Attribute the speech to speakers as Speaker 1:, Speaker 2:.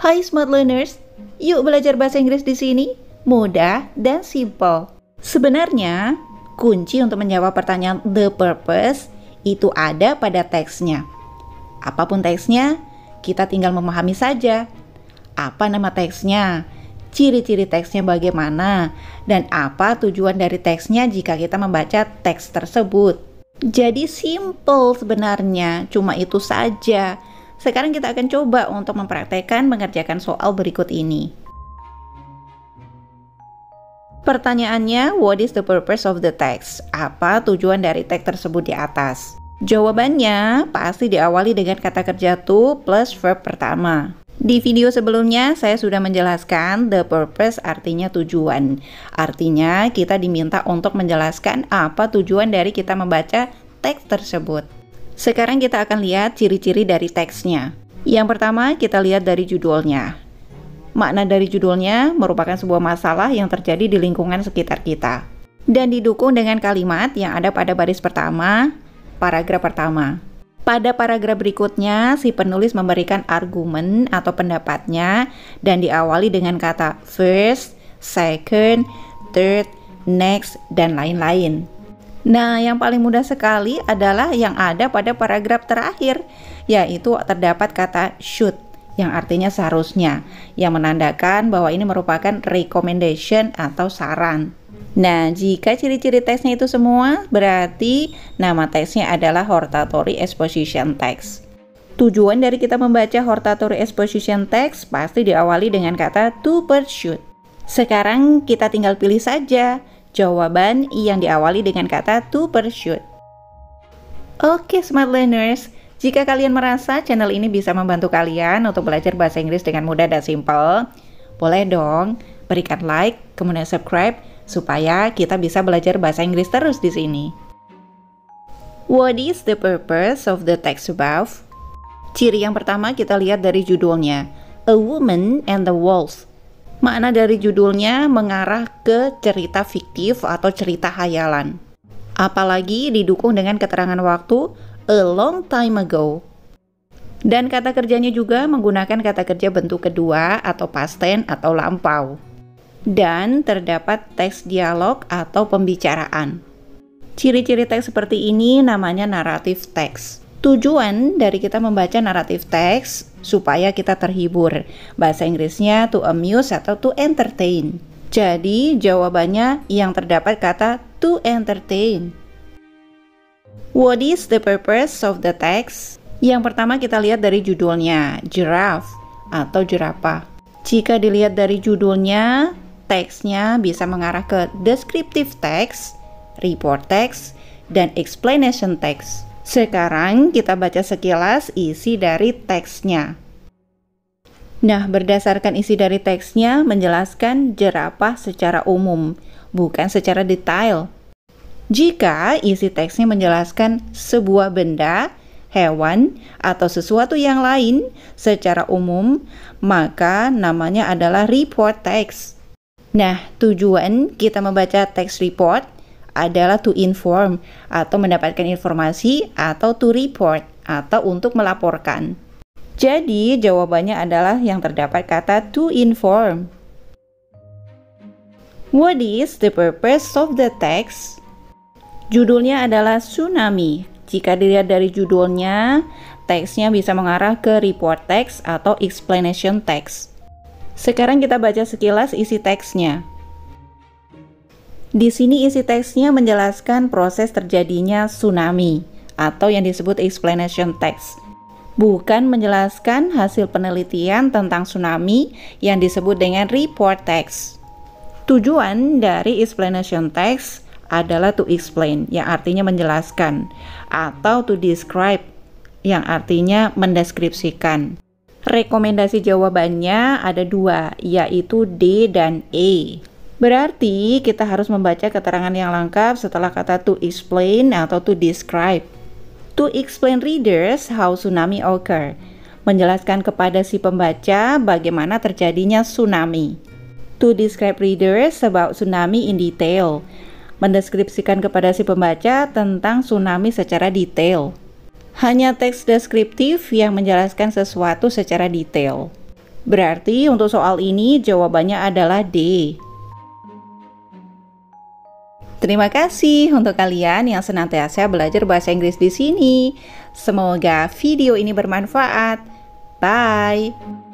Speaker 1: Hai Smart Learners, yuk belajar bahasa Inggris di sini, mudah dan simple. Sebenarnya, kunci untuk menjawab pertanyaan the purpose itu ada pada teksnya. Apapun teksnya, kita tinggal memahami saja. Apa nama teksnya, ciri-ciri teksnya bagaimana, dan apa tujuan dari teksnya jika kita membaca teks tersebut. Jadi simple sebenarnya, cuma itu saja. Sekarang kita akan coba untuk mempraktekkan mengerjakan soal berikut ini. Pertanyaannya, what is the purpose of the text? Apa tujuan dari teks tersebut di atas? Jawabannya pasti diawali dengan kata kerja to plus verb pertama. Di video sebelumnya saya sudah menjelaskan the purpose artinya tujuan. Artinya kita diminta untuk menjelaskan apa tujuan dari kita membaca teks tersebut. Sekarang kita akan lihat ciri-ciri dari teksnya. Yang pertama kita lihat dari judulnya. Makna dari judulnya merupakan sebuah masalah yang terjadi di lingkungan sekitar kita. Dan didukung dengan kalimat yang ada pada baris pertama, paragraf pertama. Pada paragraf berikutnya, si penulis memberikan argumen atau pendapatnya dan diawali dengan kata first, second, third, next, dan lain-lain. Nah, yang paling mudah sekali adalah yang ada pada paragraf terakhir, yaitu terdapat kata should, yang artinya seharusnya, yang menandakan bahwa ini merupakan recommendation atau saran. Nah, jika ciri-ciri teksnya itu semua, berarti nama teksnya adalah hortatory exposition text. Tujuan dari kita membaca hortatory exposition text pasti diawali dengan kata to pursue. Sekarang kita tinggal pilih saja jawaban yang diawali dengan kata to pursue. Oke, Smart Learners, jika kalian merasa channel ini bisa membantu kalian untuk belajar bahasa Inggris dengan mudah dan simple, boleh dong berikan like, kemudian subscribe, supaya kita bisa belajar bahasa Inggris terus di sini. What is the purpose of the text above? Ciri yang pertama kita lihat dari judulnya, A Woman and the Wolf. Makna dari judulnya mengarah ke cerita fiktif atau cerita hayalan. Apalagi didukung dengan keterangan waktu, a long time ago. Dan kata kerjanya juga menggunakan kata kerja bentuk kedua atau past tense atau lampau. Dan terdapat teks dialog atau pembicaraan. Ciri-ciri teks seperti ini namanya narrative text. Tujuan dari kita membaca narrative text supaya kita terhibur. Bahasa Inggrisnya to amuse atau to entertain. Jadi jawabannya yang terdapat kata to entertain. What is the purpose of the text? Yang pertama kita lihat dari judulnya, giraffe atau jerapah. Jika dilihat dari judulnya, teksnya bisa mengarah ke descriptive text, report text, dan explanation text. Sekarang kita baca sekilas isi dari teksnya. Nah, berdasarkan isi dari teksnya menjelaskan jerapah secara umum, bukan secara detail. Jika isi teksnya menjelaskan sebuah benda, hewan, atau sesuatu yang lain secara umum, maka namanya adalah report text. Nah, tujuan kita membaca teks report adalah to inform atau mendapatkan informasi atau to report atau untuk melaporkan. Jadi, jawabannya adalah yang terdapat kata to inform. What is the purpose of the text? Judulnya adalah tsunami. Jika dilihat dari judulnya, teksnya bisa mengarah ke report text atau explanation text. Sekarang kita baca sekilas isi teksnya. Di sini isi teksnya menjelaskan proses terjadinya tsunami atau yang disebut explanation text. Bukan menjelaskan hasil penelitian tentang tsunami yang disebut dengan report text. Tujuan dari explanation text adalah to explain, yang artinya menjelaskan, atau to describe, yang artinya mendeskripsikan. Rekomendasi jawabannya ada dua, yaitu D dan E. Berarti kita harus membaca keterangan yang lengkap setelah kata to explain atau to describe. To explain readers how tsunami occur. Menjelaskan kepada si pembaca bagaimana terjadinya tsunami. To describe readers about tsunami in detail. Mendeskripsikan kepada si pembaca tentang tsunami secara detail. Hanya teks deskriptif yang menjelaskan sesuatu secara detail. Berarti untuk soal ini jawabannya adalah D. Terima kasih untuk kalian yang senantiasa belajar bahasa Inggris di sini. Semoga video ini bermanfaat. Bye.